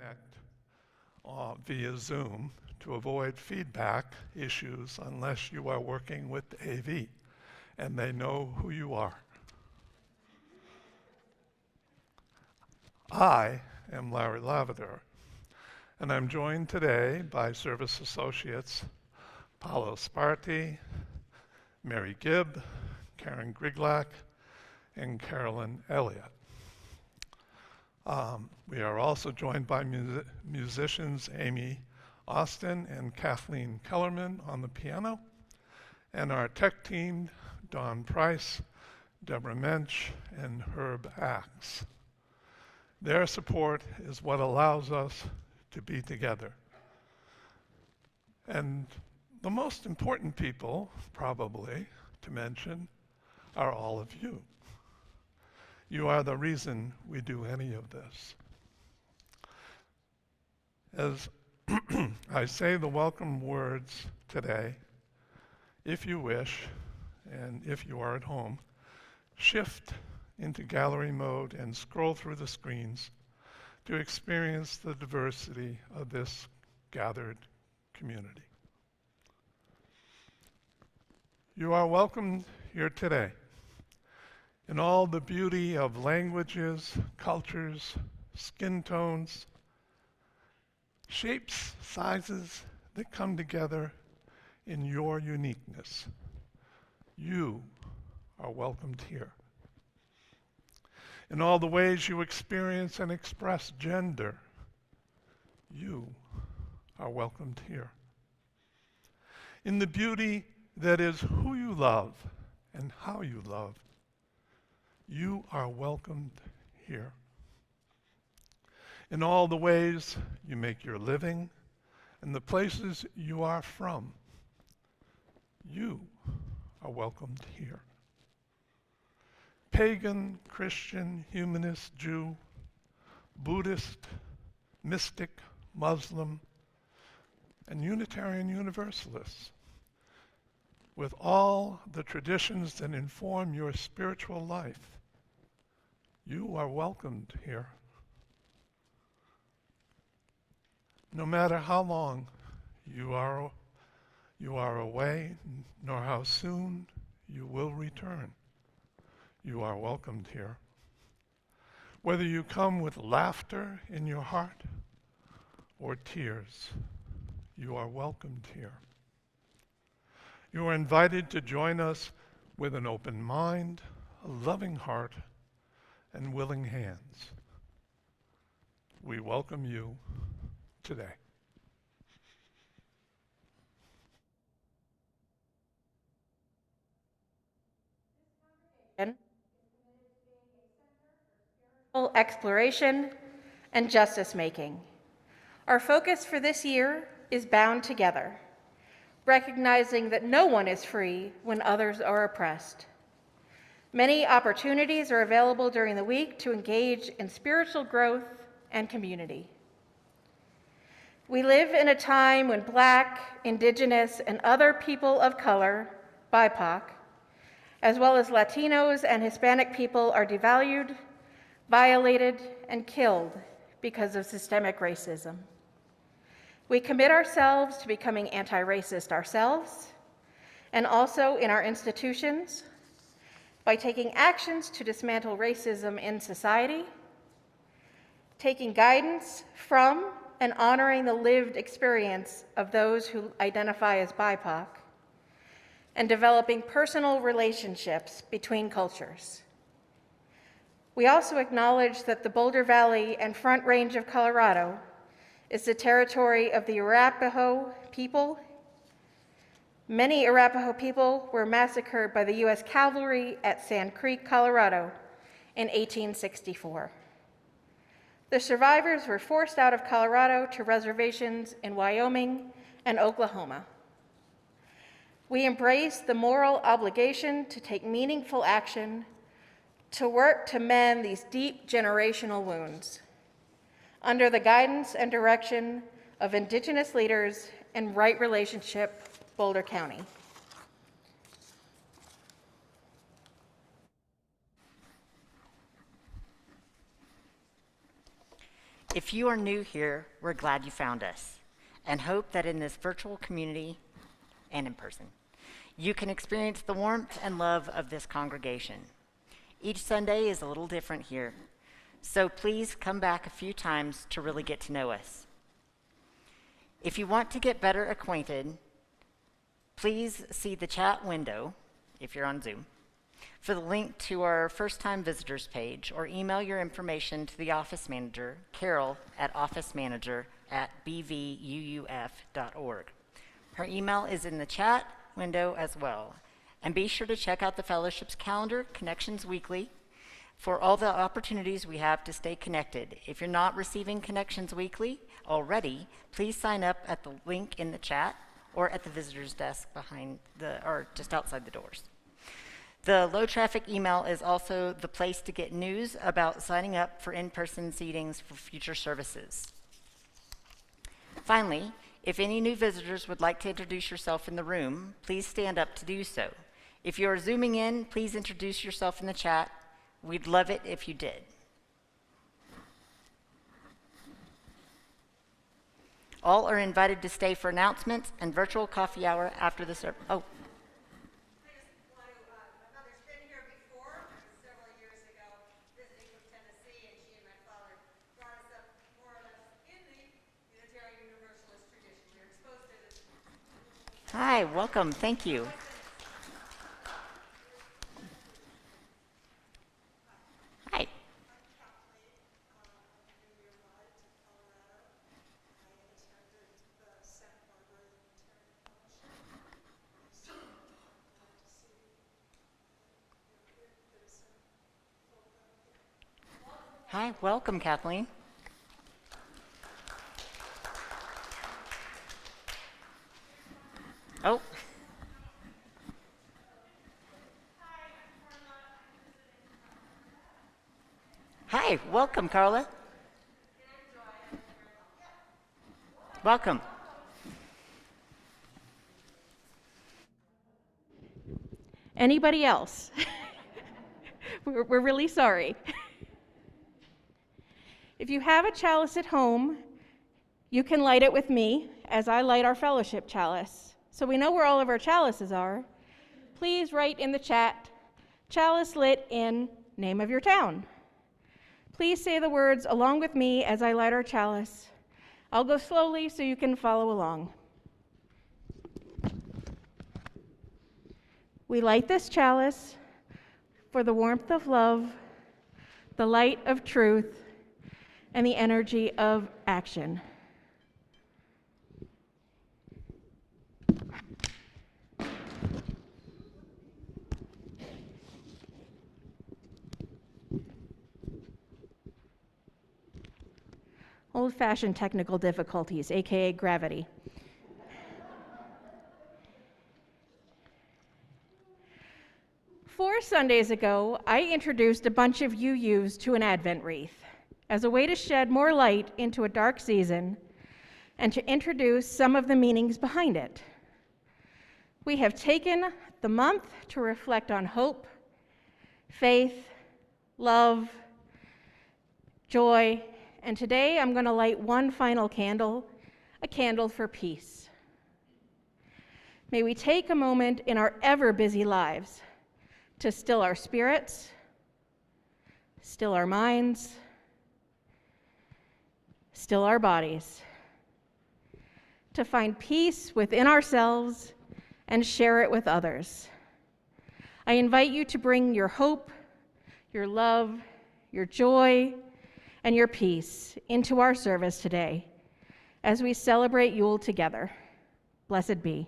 connect via Zoom to avoid feedback issues unless you are working with AV and they know who you are. I am Larry Lavender, and I'm joined today by Service Associates Paolo Sparti, Mary Gibb, Karen Griglak, and Carolyn Elliott. We are also joined by musicians Amy Austin and Kathleen Kellerman on the piano, and our tech team, Don Price, Deborah Mensch, and Herb Axe. Their support is what allows us to be together. And the most important people, probably, to mention, are all of you. You are the reason we do any of this. As I say the welcome words today, if you wish, and if you are at home, shift into gallery mode and scroll through the screens to experience the diversity of this gathered community. You are welcomed here today in all the beauty of languages, cultures, skin tones, shapes, sizes that come together in your uniqueness. You are welcomed here. In all the ways you experience and express gender, you are welcomed here. In the beauty that is who you love and how you love, you are welcomed here. In all the ways you make your living and the places you are from, you are welcomed here. Pagan, Christian, humanist, Jew, Buddhist, mystic, Muslim, and Unitarian Universalists, with all the traditions that inform your spiritual life, you are welcomed here. No matter how long you are away, nor how soon you will return, you are welcomed here. Whether you come with laughter in your heart or tears, you are welcomed here. You are invited to join us with an open mind, a loving heart, and willing hands. We welcome you today. Exploration and justice making. Our focus for this year is bound together, recognizing that no one is free when others are oppressed. Many opportunities are available during the week to engage in spiritual growth and community. We live in a time when Black, Indigenous, and other people of color, BIPOC, as well as Latinos and Hispanic people are devalued, violated, and killed because of systemic racism. We commit ourselves to becoming anti-racist ourselves and also in our institutions by taking actions to dismantle racism in society, taking guidance from and honoring the lived experience of those who identify as BIPOC, and developing personal relationships between cultures. We also acknowledge that the Boulder Valley and Front Range of Colorado is the territory of the Arapaho people. Many Arapaho people were massacred by the U.S. Cavalry at Sand Creek, Colorado in 1864. The survivors were forced out of Colorado to reservations in Wyoming and Oklahoma. We embrace the moral obligation to take meaningful action to work to mend these deep generational wounds under the guidance and direction of Indigenous leaders in Right Relationship, Boulder County. If you are new here, we're glad you found us and hope that in this virtual community and in person, you can experience the warmth and love of this congregation. Each Sunday is a little different here, so please come back a few times to really get to know us. If you want to get better acquainted, please see the chat window, if you're on Zoom, for the link to our first-time visitors page, or email your information to the office manager, Carol, at officemanager@bvuuf.org. Her email is in the chat window as well. And be sure to check out the fellowship's calendar, Connections Weekly, for all the opportunities we have to stay connected. If you're not receiving Connections Weekly already, please sign up at the link in the chat or at the visitor's desk or just outside the doors. The low traffic email is also the place to get news about signing up for in-person seatings for future services. Finally, if any new visitors would like to introduce yourself in the room, please stand up to do so. If you are Zooming in, please introduce yourself in the chat. We'd love it if you did. All are invited to stay for announcements and virtual coffee hour after the service. Oh. Hi, welcome. Thank you. Hi. Hi, welcome, Kathleen. Oh. Hi, welcome, Carla. Welcome. Anybody else? We're really sorry. If you have a chalice at home, you can light it with me as I light our fellowship chalice. So we know where all of our chalices are. Please write in the chat, chalice lit in name of your town. Please say the words along with me as I light our chalice. I'll go slowly so you can follow along. We light this chalice for the warmth of love, the light of truth, and the energy of action. Old-fashioned technical difficulties, aka gravity. Four Sundays ago, I introduced a bunch of UUs to an Advent wreath as a way to shed more light into a dark season and to introduce some of the meanings behind it. We have taken the month to reflect on hope, faith, love, joy, and today I'm going to light one final candle, a candle for peace. May we take a moment in our ever-busy lives to still our spirits, still our minds, still our bodies, to find peace within ourselves and share it with others. I invite you to bring your hope, your love, your joy, and your peace into our service today as we celebrate Yule together. Blessed be.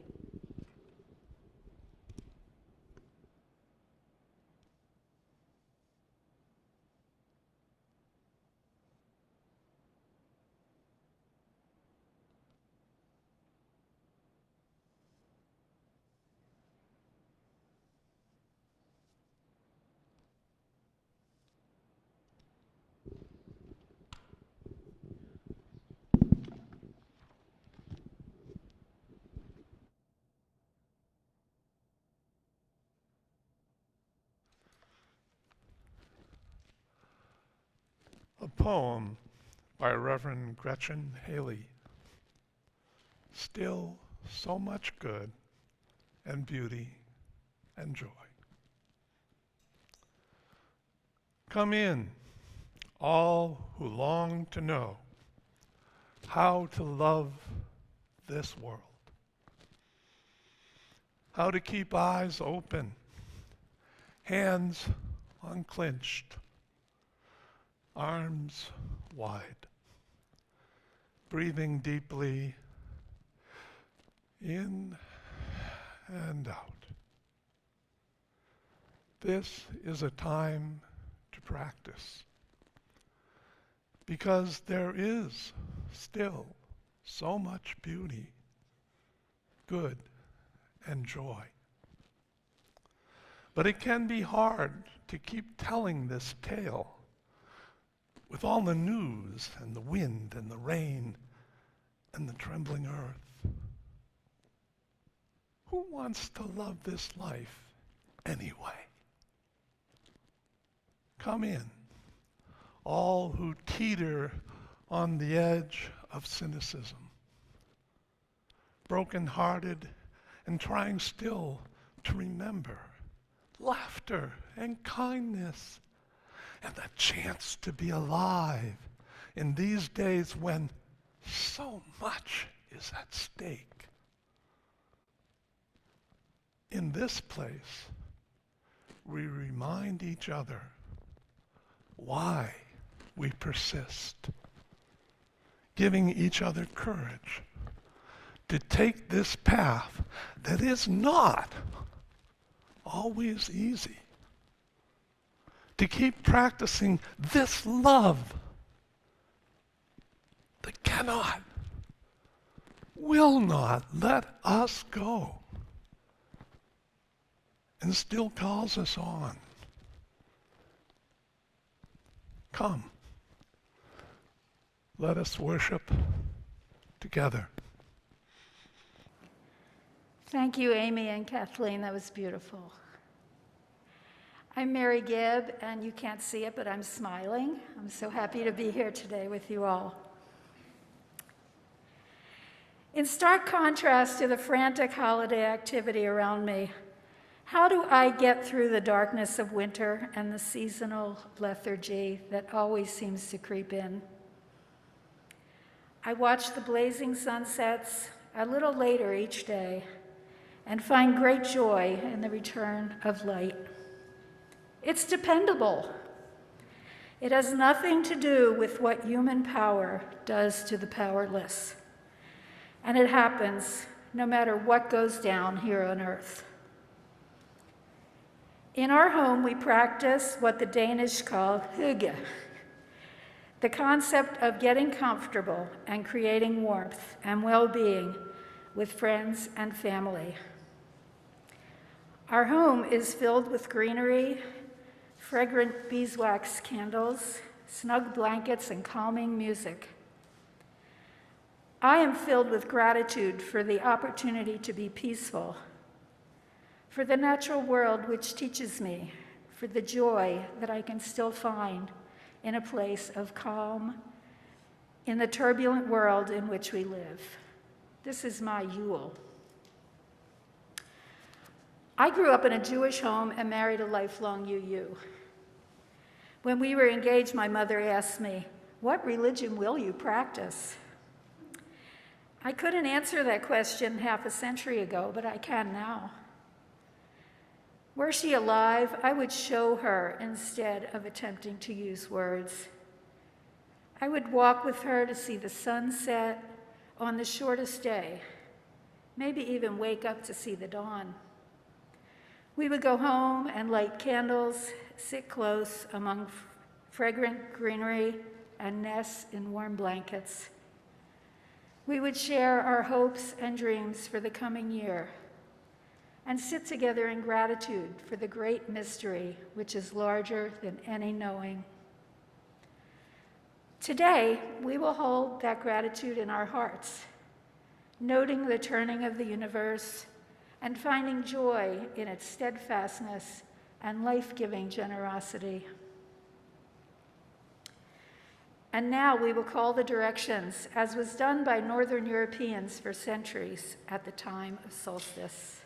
A poem by Reverend Gretchen Haley. Still so much good and beauty and joy. Come in, all who long to know how to love this world, how to keep eyes open, hands unclenched, arms wide, breathing deeply in and out. This is a time to practice, because there is still so much beauty, good, and joy. But it can be hard to keep telling this tale with all the news and the wind and the rain and the trembling earth. Who wants to love this life anyway? Come in, all who teeter on the edge of cynicism, broken-hearted and trying still to remember laughter and kindness and the chance to be alive in these days when so much is at stake. In this place, we remind each other why we persist, giving each other courage to take this path that is not always easy, to keep practicing this love that cannot, will not let us go, and still calls us on. Come, let us worship together. Thank you, Amy and Kathleen. That was beautiful. I'm Mary Gibb, and you can't see it, but I'm smiling. I'm so happy to be here today with you all. In stark contrast to the frantic holiday activity around me, how do I get through the darkness of winter and the seasonal lethargy that always seems to creep in? I watch the blazing sunsets a little later each day and find great joy in the return of light. It's dependable. It has nothing to do with what human power does to the powerless. And it happens no matter what goes down here on earth. In our home, we practice what the Danish call hygge, the concept of getting comfortable and creating warmth and well-being with friends and family. Our home is filled with greenery, fragrant beeswax candles, snug blankets, and calming music. I am filled with gratitude for the opportunity to be peaceful, for the natural world which teaches me, for the joy that I can still find in a place of calm in the turbulent world in which we live. This is my Yule. I grew up in a Jewish home and married a lifelong UU. When we were engaged, my mother asked me, "What religion will you practice?" I couldn't answer that question half a century ago, but I can now. Were she alive, I would show her instead of attempting to use words. I would walk with her to see the sunset on the shortest day, maybe even wake up to see the dawn. We would go home and light candles, sit close among fragrant greenery, and nest in warm blankets. We would share our hopes and dreams for the coming year and sit together in gratitude for the great mystery which is larger than any knowing. Today, we will hold that gratitude in our hearts, noting the turning of the universe and finding joy in its steadfastness and life-giving generosity. And now we will call the directions, as was done by Northern Europeans for centuries at the time of solstice.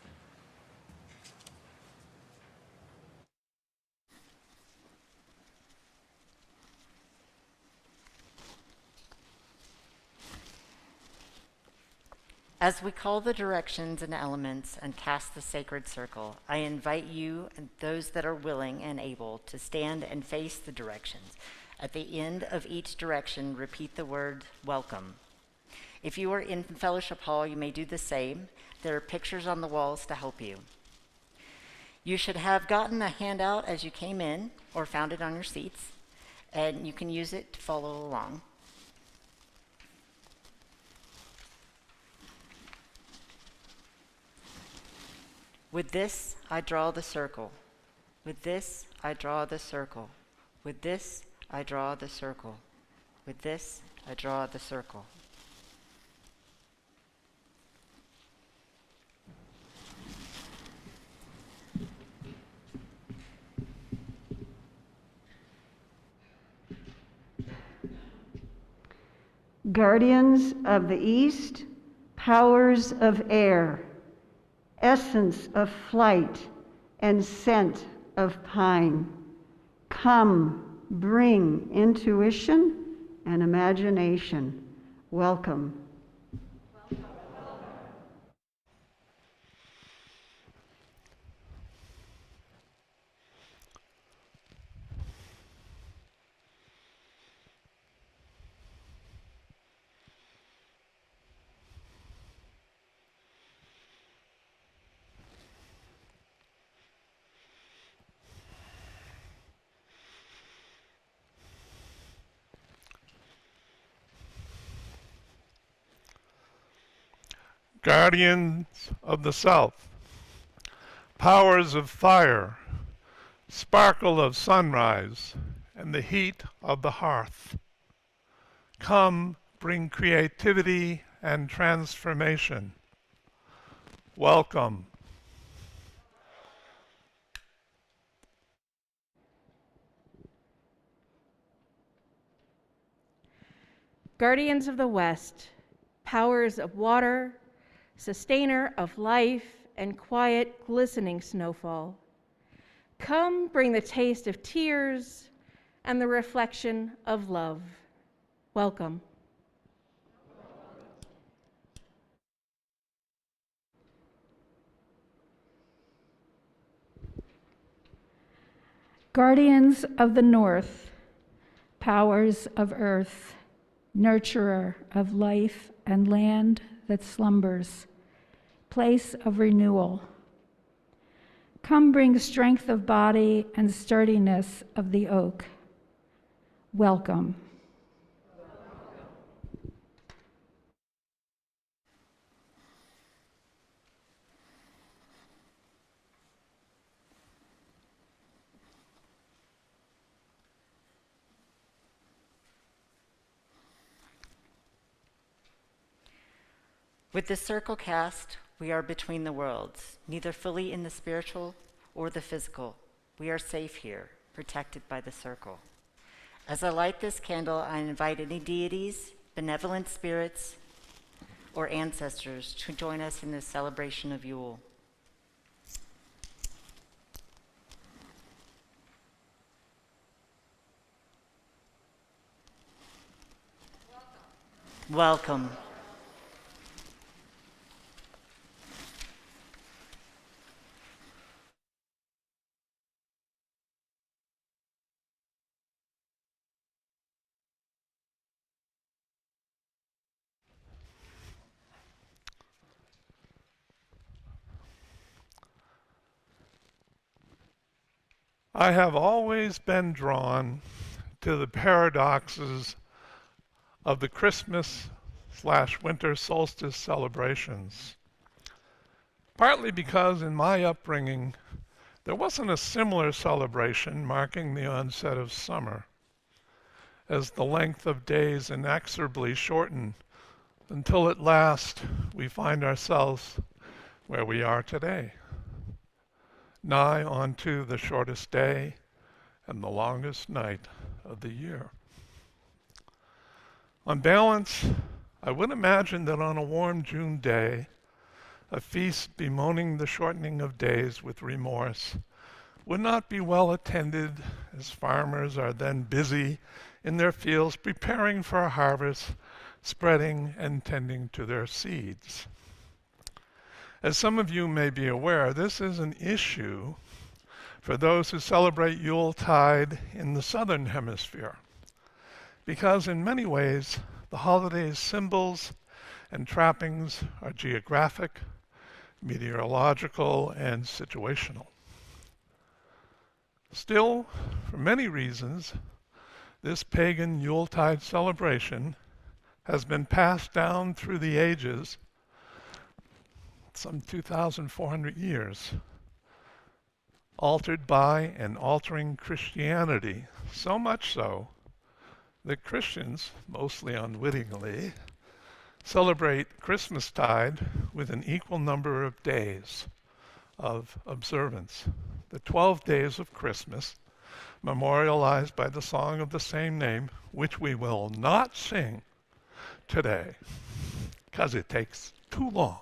As we call the directions and elements and cast the sacred circle, I invite you and those that are willing and able to stand and face the directions. At the end of each direction, repeat the word welcome. If you are in Fellowship Hall, you may do the same. There are pictures on the walls to help you. You should have gotten a handout as you came in or found it on your seats, and you can use it to follow along. With this, I draw the circle. With this, I draw the circle. With this, I draw the circle. With this, I draw the circle. Guardians of the East, powers of air, essence of flight and scent of pine, come, bring intuition and imagination. Welcome. Guardians of the South, powers of fire, sparkle of sunrise, and the heat of the hearth. Come, bring creativity and transformation. Welcome. Guardians of the West, powers of water, sustainer of life and quiet, glistening snowfall. Come, bring the taste of tears and the reflection of love. Welcome. Guardians of the North, powers of earth, nurturer of life and land that slumbers, place of renewal. Come bring strength of body and sturdiness of the oak. Welcome. With the circle cast, we are between the worlds, neither fully in the spiritual or the physical. We are safe here, protected by the circle. As I light this candle, I invite any deities, benevolent spirits, or ancestors to join us in this celebration of Yule. Welcome. I have always been drawn to the paradoxes of the Christmas/winter solstice celebrations. Partly because in my upbringing, there wasn't a similar celebration marking the onset of summer, as the length of days inexorably shorten until at last we find ourselves where we are today, nigh onto the shortest day and the longest night of the year. On balance, I would imagine that on a warm June day, a feast bemoaning the shortening of days with remorse would not be well attended, as farmers are then busy in their fields preparing for a harvest, spreading and tending to their seeds. As some of you may be aware, this is an issue for those who celebrate Yuletide in the Southern Hemisphere, because in many ways, the holiday's symbols and trappings are geographic, meteorological, and situational. Still, for many reasons, this pagan Yuletide celebration has been passed down through the ages, some 2,400 years, altered by and altering Christianity, so much so that Christians, mostly unwittingly, celebrate Christmastide with an equal number of days of observance. The 12 days of Christmas, memorialized by the song of the same name, which we will not sing today, because it takes too long.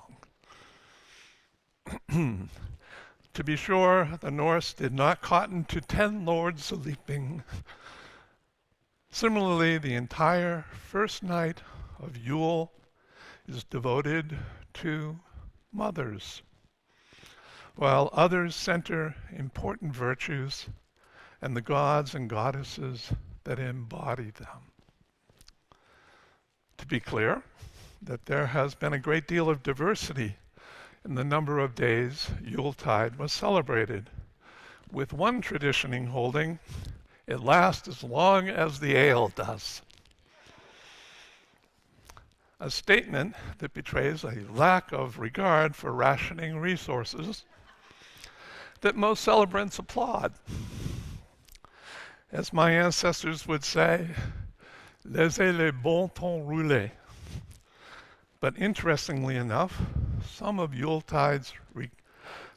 To be sure, the Norse did not cotton to 10 lords a-leaping. Similarly, the entire first night of Yule is devoted to mothers, while others center important virtues and the gods and goddesses that embody them. To be clear, that there has been a great deal of diversity in the number of days Yuletide was celebrated, with one tradition holding it lasts as long as the ale does. A statement that betrays a lack of regard for rationing resources that most celebrants applaud. As my ancestors would say, laissez les bons temps rouler. But interestingly enough, some of Yuletide's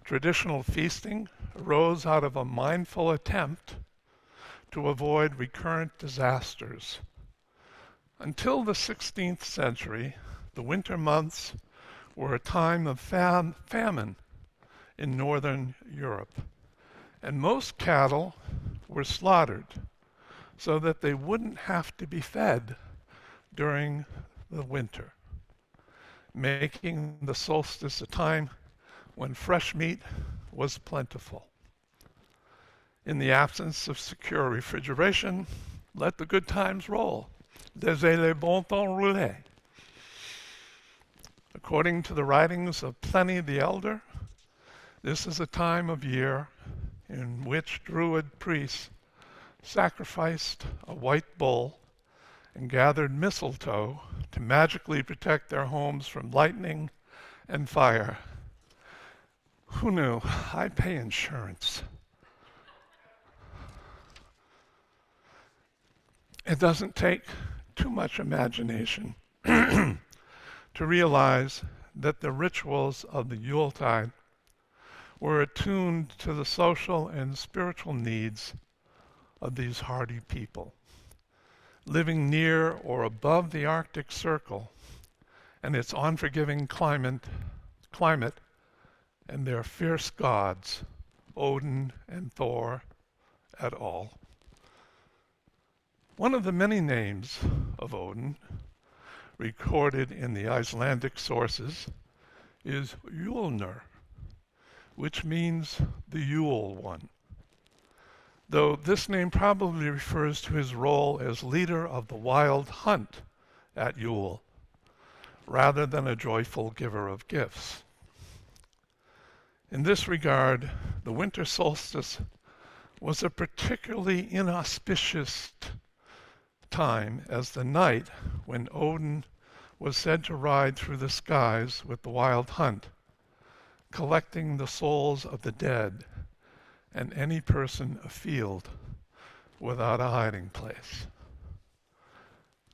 traditional feasting arose out of a mindful attempt to avoid recurrent disasters. Until the 16th century, the winter months were a time of famine in northern Europe, and most cattle were slaughtered so that they wouldn't have to be fed during the winter, making the solstice a time when fresh meat was plentiful. In the absence of secure refrigeration, let the good times roll. Laissez les bons temps rouler. According to the writings of Pliny the Elder, this is a time of year in which Druid priests sacrificed a white bull and gathered mistletoe to magically protect their homes from lightning and fire. Who knew? I pay insurance. It doesn't take too much imagination to realize that the rituals of the Yuletide were attuned to the social and spiritual needs of these hardy people, living near or above the Arctic Circle and its unforgiving climate and their fierce gods, Odin and Thor et al. One of the many names of Odin recorded in the Icelandic sources is Yulnir, which means the Yule one, though this name probably refers to his role as leader of the wild hunt at Yule, rather than a joyful giver of gifts. In this regard, the winter solstice was a particularly inauspicious time, as the night when Odin was said to ride through the skies with the wild hunt, collecting the souls of the dead and any person afield without a hiding place.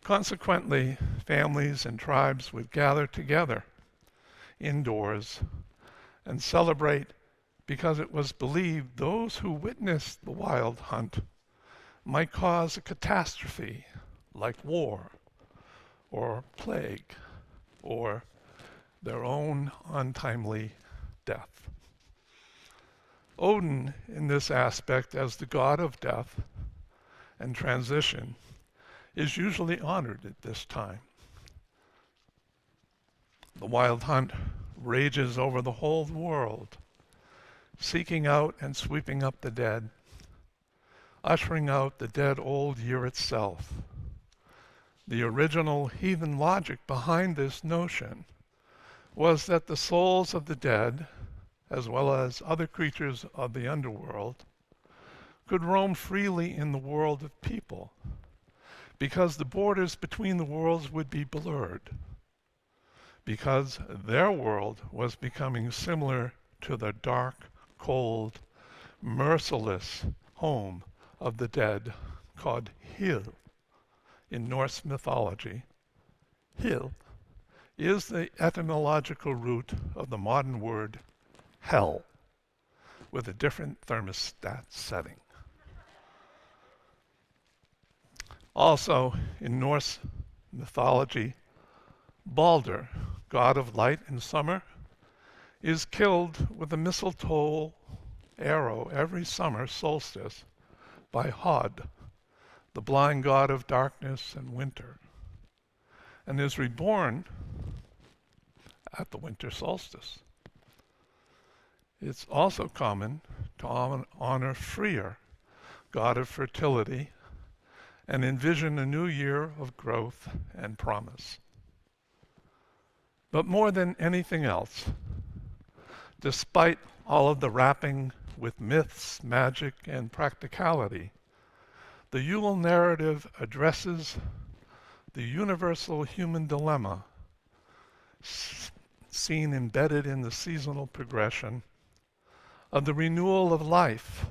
Consequently, families and tribes would gather together indoors and celebrate, because it was believed those who witnessed the wild hunt might cause a catastrophe like war or plague, or their own untimely death. Odin, in this aspect as the god of death and transition, is usually honored at this time. The wild hunt rages over the whole world, seeking out and sweeping up the dead, ushering out the dead old year itself. The original heathen logic behind this notion was that the souls of the dead, as well as other creatures of the underworld, could roam freely in the world of people, because the borders between the worlds would be blurred, because their world was becoming similar to the dark, cold, merciless home of the dead called Hel in Norse mythology. Hel is the etymological root of the modern word hell, with a different thermostat setting. Also, in Norse mythology, Balder, god of light and summer, is killed with a mistletoe arrow every summer solstice by Hod, the blind god of darkness and winter, and is reborn at the winter solstice. It's also common to honor Freyr, god of fertility, and envision a new year of growth and promise. But more than anything else, despite all of the wrapping with myths, magic, and practicality, the Yule narrative addresses the universal human dilemma seen embedded in the seasonal progression of the renewal of life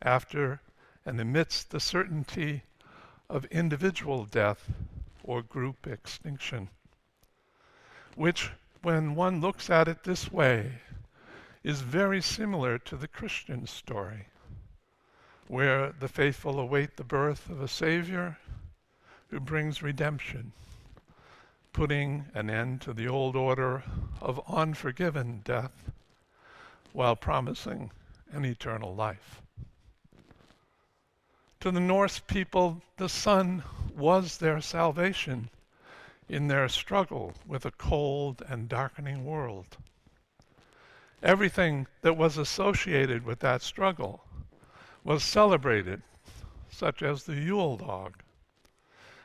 after and amidst the certainty of individual death or group extinction, which, when one looks at it this way, is very similar to the Christian story, where the faithful await the birth of a Savior who brings redemption, putting an end to the old order of unforgiven death while promising an eternal life. To the Norse people, the sun was their salvation in their struggle with a cold and darkening world. Everything that was associated with that struggle was celebrated, such as the Yule log.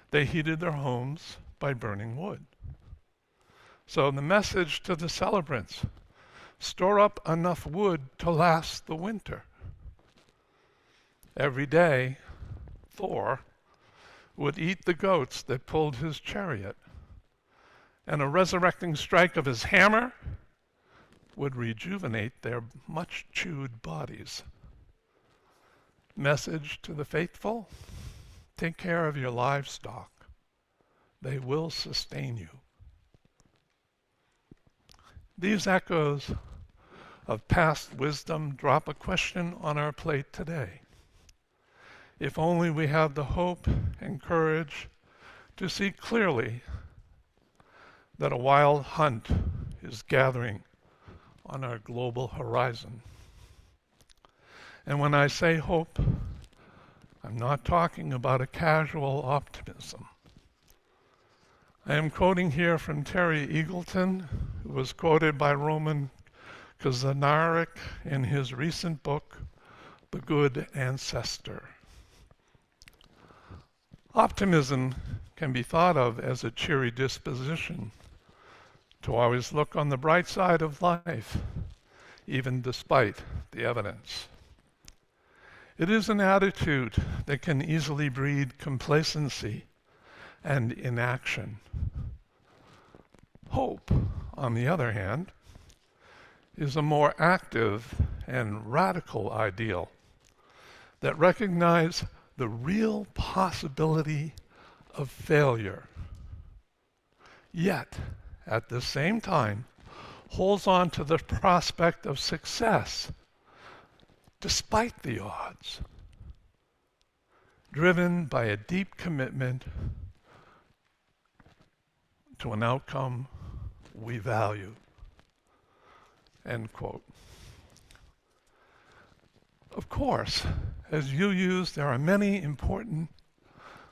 They heated their homes by burning wood. So the message to the celebrants: store up enough wood to last the winter. Every day, Thor would eat the goats that pulled his chariot, and a resurrecting strike of his hammer would rejuvenate their much-chewed bodies. Message to the faithful: take care of your livestock. They will sustain you. These echoes of past wisdom drop a question on our plate today. If only we have the hope and courage to see clearly that a wild hunt is gathering on our global horizon. And when I say hope, I'm not talking about a casual optimism. I am quoting here from Terry Eagleton, who was quoted by Roman Kazanarik in his recent book, The Good Ancestor. Optimism can be thought of as a cheery disposition to always look on the bright side of life, even despite the evidence. It is an attitude that can easily breed complacency and inaction. Hope, on the other hand, is a more active and radical ideal that recognizes the real possibility of failure, yet at the same time holds on to the prospect of success despite the odds, driven by a deep commitment to an outcome we value. End quote. Of course, as UUs, there are many important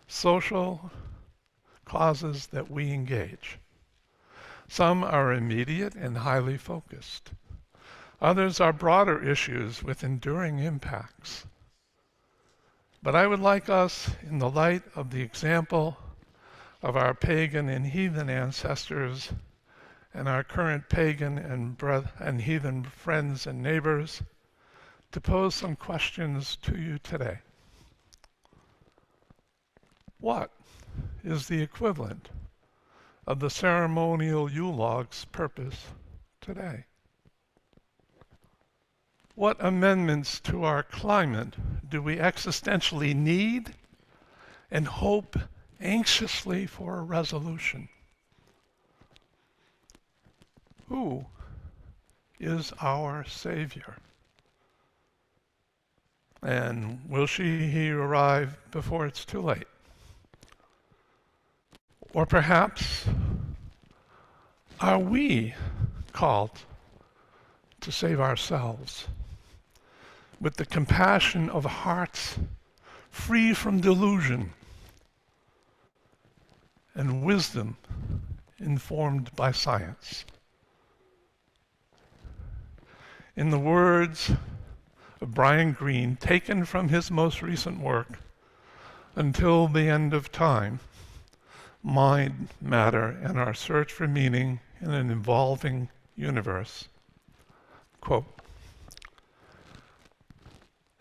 social causes that we engage. Some are immediate and highly focused. Others are broader issues with enduring impacts. But I would like us, in the light of the example of our pagan and heathen ancestors and our current pagan and heathen friends and neighbors, to pose some questions to you today. What is the equivalent of the ceremonial Yule log's purpose today? What amendments to our climate do we existentially need and hope anxiously for a resolution? Who is our Savior? And will he arrive before it's too late? Or perhaps, are we called to save ourselves with the compassion of hearts free from delusion and wisdom informed by science? In the words of Brian Greene, taken from his most recent work, Until the End of Time, Mind, Matter, and Our Search for Meaning in an Evolving Universe. Quote,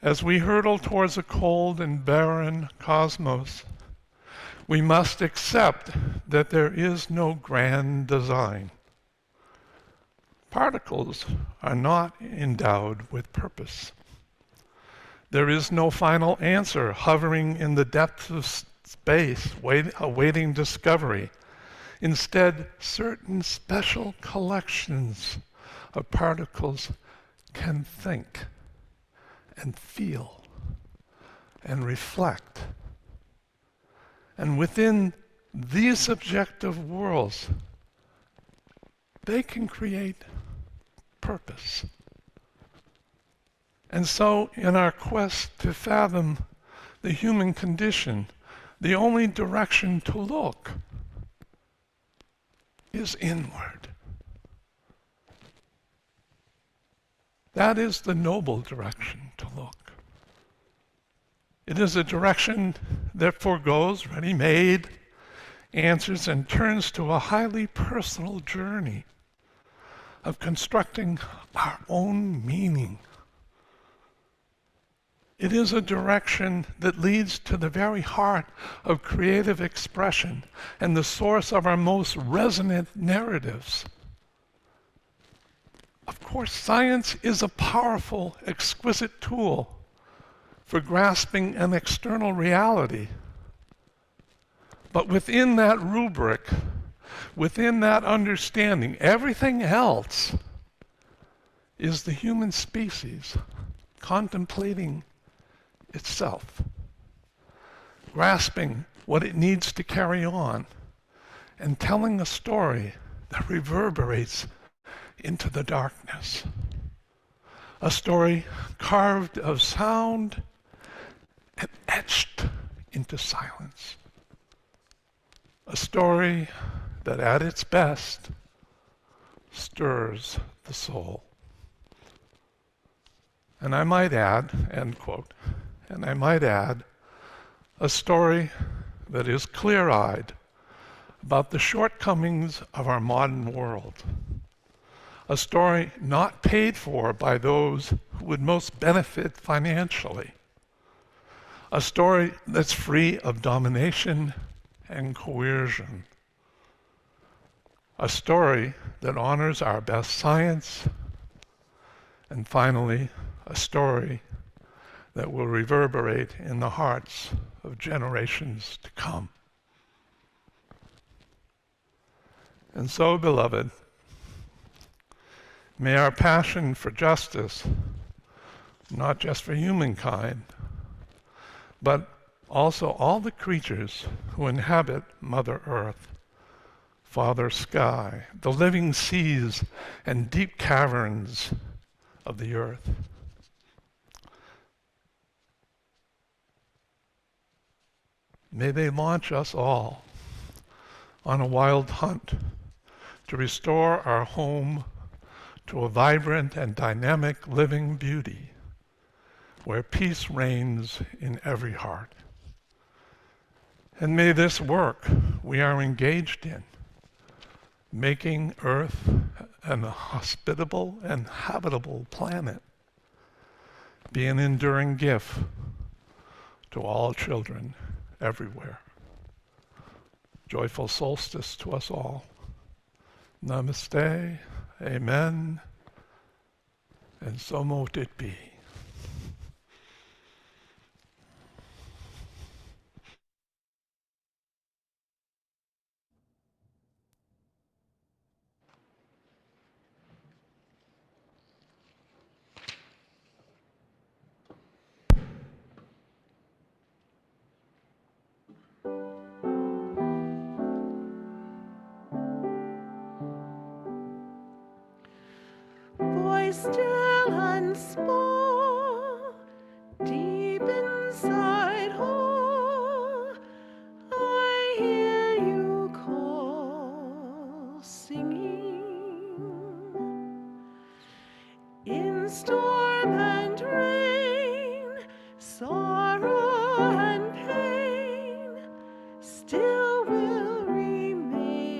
as we hurtle towards a cold and barren cosmos, we must accept that there is no grand design. Particles are not endowed with purpose. There is no final answer hovering in the depths of space, awaiting discovery. Instead, certain special collections of particles can think and feel and reflect. And within these subjective worlds, they can create purpose. And so, in our quest to fathom the human condition, the only direction to look is inward. That is the noble direction to look. It is a direction that forgoes ready-made answers and turns to a highly personal journey of constructing our own meaning. It is a direction that leads to the very heart of creative expression and the source of our most resonant narratives. Of course, science is a powerful, exquisite tool for grasping an external reality. But within that rubric, within that understanding, everything else is the human species contemplating itself, grasping what it needs to carry on, and telling a story that reverberates into the darkness. A story carved of sound and etched into silence. A story that at its best stirs the soul. And I might add, end quote, and I might add, a story that is clear-eyed about the shortcomings of our modern world. A story not paid for by those who would most benefit financially. A story that's free of domination and coercion. A story that honors our best science. And finally, a story that will reverberate in the hearts of generations to come. And so, beloved, may our passion for justice, not just for humankind, but also all the creatures who inhabit Mother Earth, Father Sky, the living seas and deep caverns of the earth. May they launch us all on a wild hunt to restore our home to a vibrant and dynamic living beauty where peace reigns in every heart. And may this work we are engaged in, making Earth an hospitable and habitable planet, be an enduring gift to all children everywhere. Joyful solstice to us all. Namaste, amen, and so mote it be. Voice still and small, deep inside all, I hear you call, singing. In storm and rain, sorrow and pain, still will remain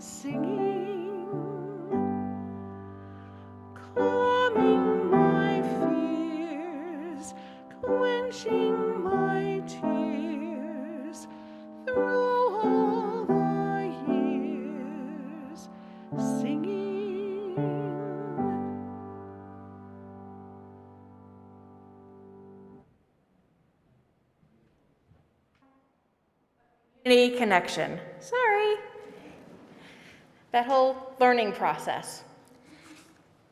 singing. Calming my fears, quenching my tears, through all the years, singing. Community connection. Sorry. That whole learning process.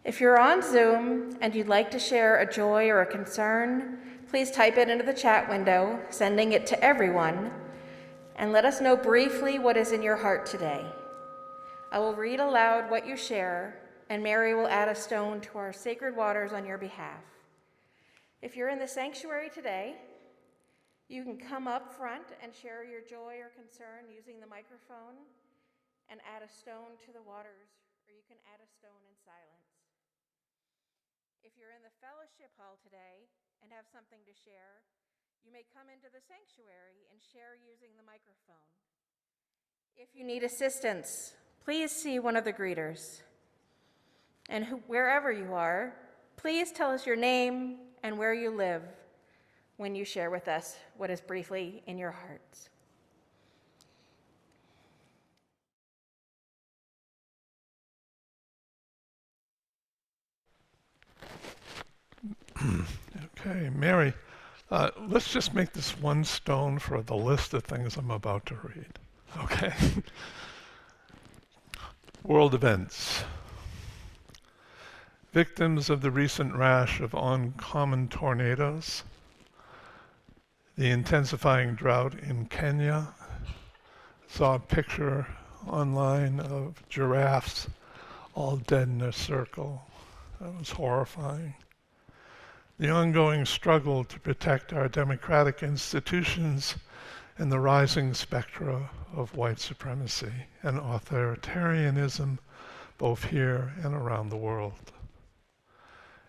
If you're on Zoom and you'd like to share a joy or a concern, please type it into the chat window, sending it to everyone, and let us know briefly what is in your heart today. I will read aloud what you share, and Mary will add a stone to our sacred waters on your behalf. If you're in the sanctuary today, you can come up front and share your joy or concern using the microphone and add a stone to the waters, or you can add a stone in silence. If you're in the fellowship hall today and have something to share, you may come into the sanctuary and share using the microphone. If you need assistance, please see one of the greeters. And wherever you are, please tell us your name and where you live when you share with us what is briefly in your hearts. Okay, Mary, let's just make this one stone for the list of things I'm about to read. Okay? World events. Victims of the recent rash of uncommon tornadoes, the intensifying drought in Kenya. Saw a picture online of giraffes all dead in a circle. That was horrifying. The ongoing struggle to protect our democratic institutions and the rising spectra of white supremacy and authoritarianism, both here and around the world.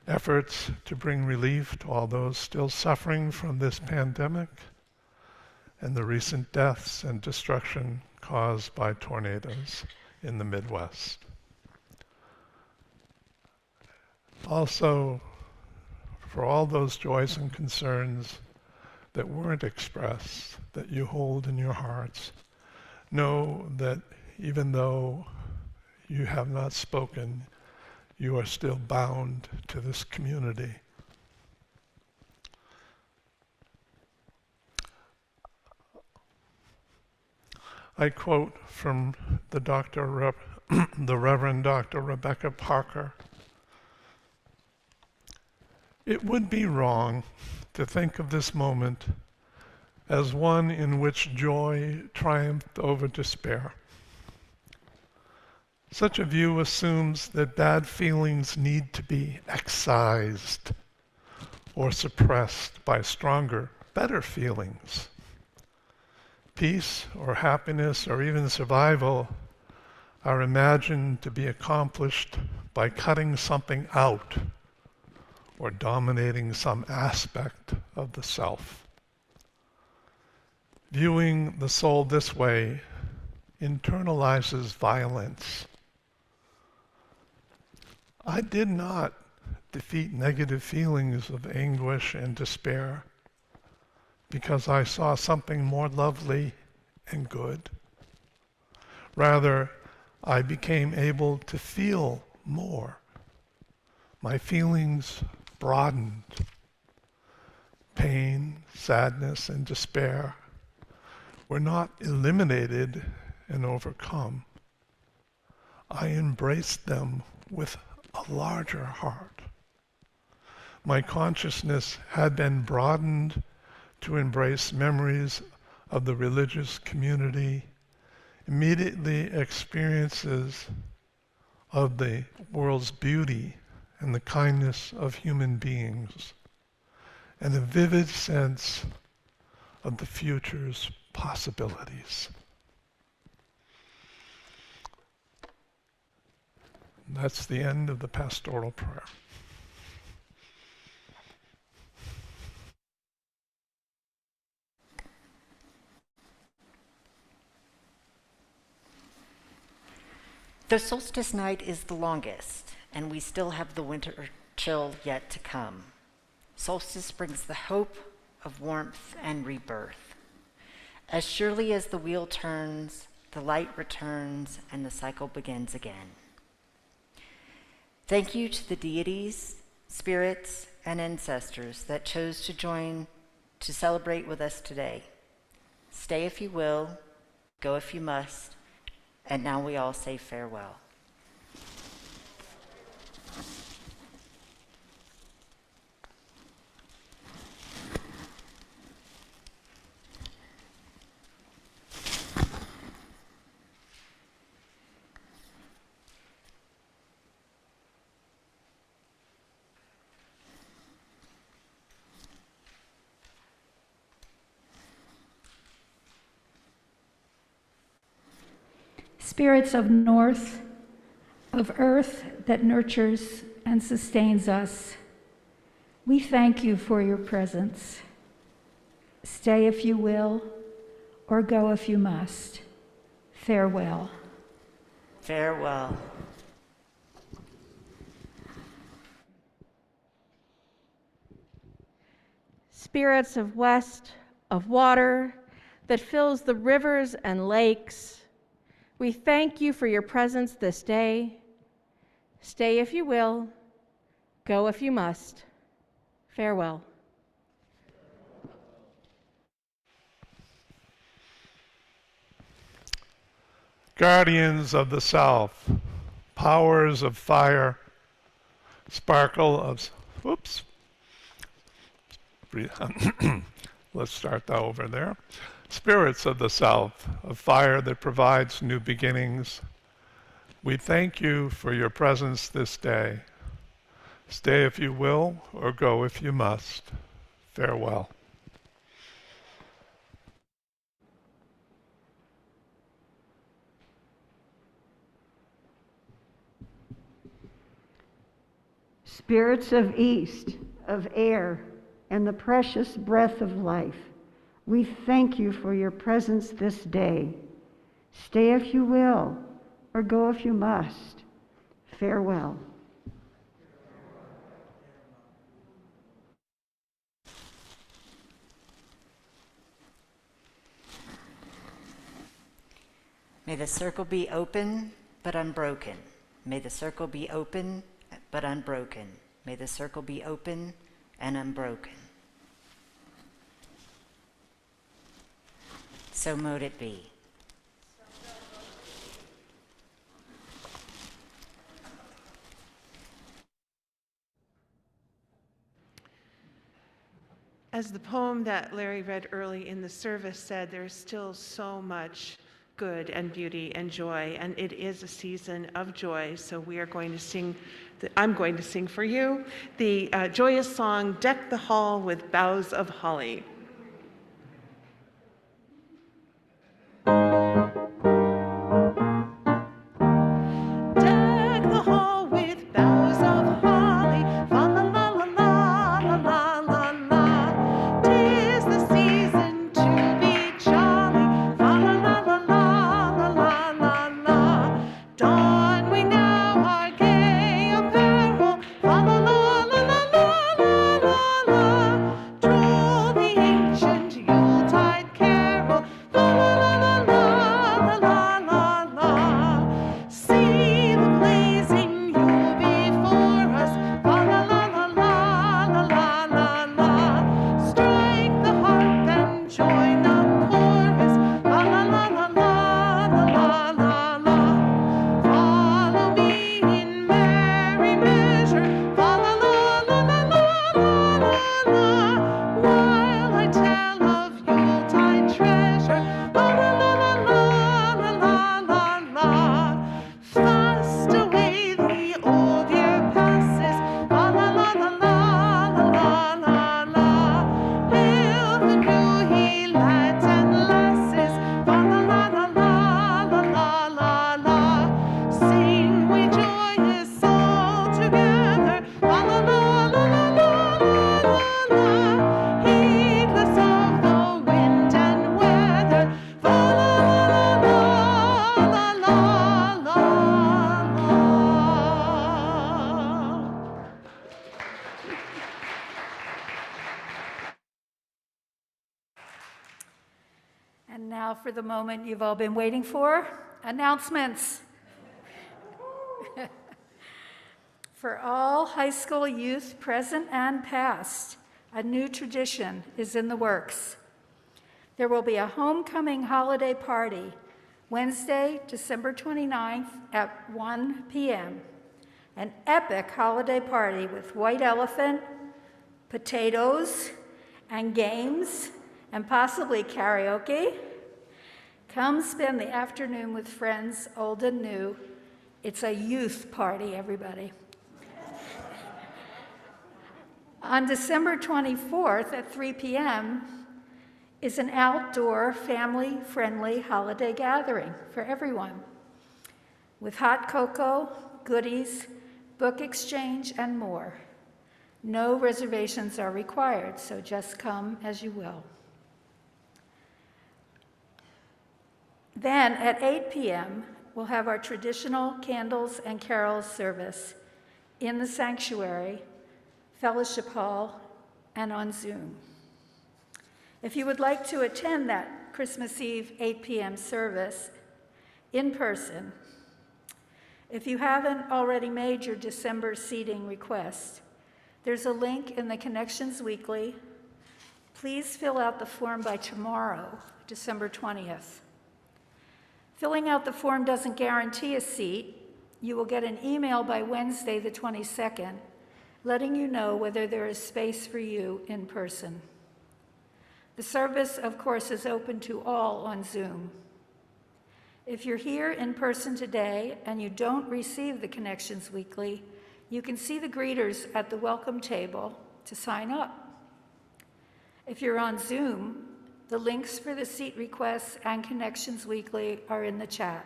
Efforts to bring relief to all those still suffering from this pandemic and the recent deaths and destruction caused by tornadoes in the Midwest. Also, for all those joys and concerns that weren't expressed, that you hold in your hearts, know that even though you have not spoken, you are still bound to this community. I quote from the Reverend Dr. Rebecca Parker. It would be wrong to think of this moment as one in which joy triumphed over despair. Such a view assumes that bad feelings need to be excised or suppressed by stronger, better feelings. Peace or happiness or even survival are imagined to be accomplished by cutting something out or dominating some aspect of the self. Viewing the soul this way internalizes violence. I did not defeat negative feelings of anguish and despair because I saw something more lovely and good. Rather, I became able to feel more. My feelings broadened. Pain, sadness, and despair were not eliminated and overcome. I embraced them with a larger heart. My consciousness had been broadened to embrace memories of the religious community, immediately experiences of the world's beauty and the kindness of human beings, and a vivid sense of the future's possibilities. That's the end of the pastoral prayer. The solstice night is the longest, and we still have the winter chill yet to come. Solstice brings the hope of warmth and rebirth. As surely as the wheel turns, the light returns, and the cycle begins again. Thank you to the deities, spirits, and ancestors that chose to join to celebrate with us today. Stay if you will, go if you must, and now we all say farewell. Spirits of north, of earth that nurtures and sustains us, we thank you for your presence. Stay if you will, or go if you must. Farewell. Farewell. Spirits of west, of water that fills the rivers and lakes, we thank you for your presence this day. Stay if you will, go if you must. Farewell. Guardians of the South, powers of fire, sparkle of, let's start that over there. Spirits of the South, of fire that provides new beginnings, we thank you for your presence this day. Stay if you will, or go if you must. Farewell. Spirits of east, of air, and the precious breath of life, we thank you for your presence this day. Stay if you will, or go if you must. Farewell. May the circle be open, but unbroken. May the circle be open, but unbroken. May the circle be open and unbroken. So mote it be. As the poem that Larry read early in the service said, there's still so much good and beauty and joy, and it is a season of joy. So we are going to sing, I'm going to sing for you the joyous song, Deck the Hall with Boughs of Holly. Deck the hall with boughs of holly, fa la la la la la la la la. 'Tis the season to be jolly, fa la la la la la la la la. Don we now our gay apparel, fa la la la la la la la. Troll the ancient Yuletide carol, fa la la la la la la la. See the blazing Yule before us, fa la la la la la la la. Strike the harp and join the chorus, fa la la la la la la la. Follow me in merry measure, fa la la la la la la la. While I tell of Yuletide treasure, fa la la la la la la la. Fast away the old year passes, fa la la la la la la la. Hail the new he lads and lasses, fa la la la la la la la. Sing we joyous all together, fa la la la la la la. Heedless of the wind and weather, fa la la la la la la la. And now for the moment you've all been waiting for, announcements. For all high school youth present and past, a new tradition is in the works. There will be a homecoming holiday party Wednesday, December 29th at 1 p.m. An epic holiday party with white elephant, potatoes, and games, and possibly karaoke. Come spend the afternoon with friends, old and new. It's a youth party, everybody. On December 24th at 3 p.m. is an outdoor, family-friendly holiday gathering for everyone, with hot cocoa, goodies, book exchange, and more. No reservations are required, so just come as you will. Then at 8 p.m., we'll have our traditional candles and carols service in the sanctuary, Fellowship Hall, and on Zoom. If you would like to attend that Christmas Eve 8 p.m. service in person, if you haven't already made your December seating request, there's a link in the Connections Weekly. Please fill out the form by tomorrow, December 20th. Filling out the form doesn't guarantee a seat. You will get an email by Wednesday, the 22nd, letting you know whether there is space for you in person. The service, of course, is open to all on Zoom. If you're here in person today and you don't receive the Connections Weekly, you can see the greeters at the welcome table to sign up. If you're on Zoom, the links for the seat requests and Connections Weekly are in the chat.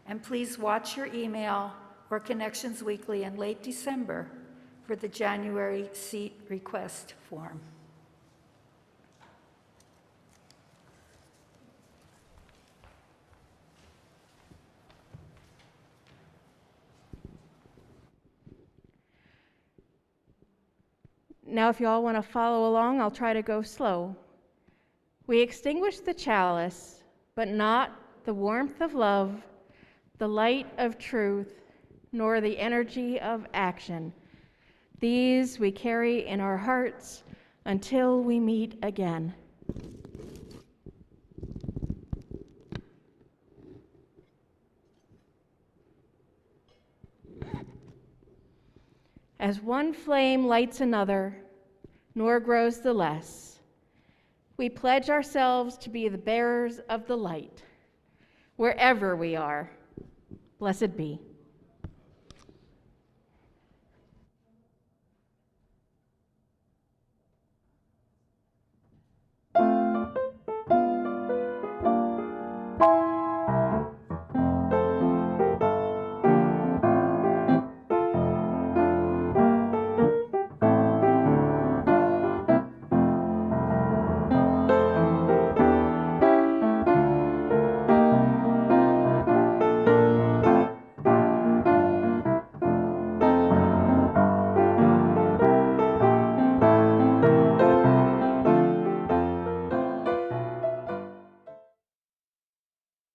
And please watch your email or Connections Weekly in late December for the January seat request form. Now, if you all want to follow along, I'll try to go slow. We extinguish the chalice, but not the warmth of love, the light of truth, nor the energy of action. These we carry in our hearts until we meet again. As one flame lights another, nor grows the less, we pledge ourselves to be the bearers of the light. wherever we are. Blessed be.